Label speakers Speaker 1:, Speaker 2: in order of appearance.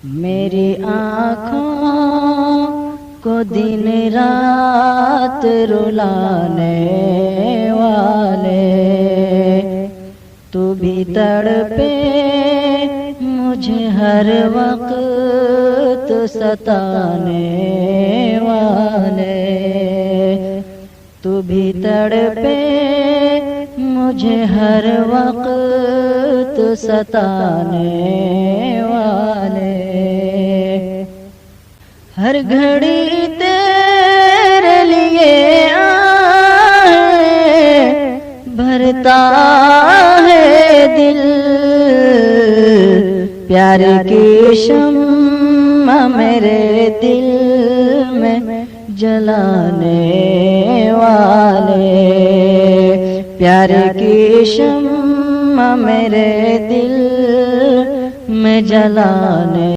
Speaker 1: میری آنکھوں کو دن رات رلانے والے، تو بھی تڑپے مجھے ہر وقت ستانے والے، تو بھی تڑپے مجھے ہر وقت ستانے والے، ہر گھڑی تیرے لیے آئے بھرتا ہے دل، پیار کی شمع میرے دل میں جلانے والے، پیار کی شمع میرے دل میں جلانے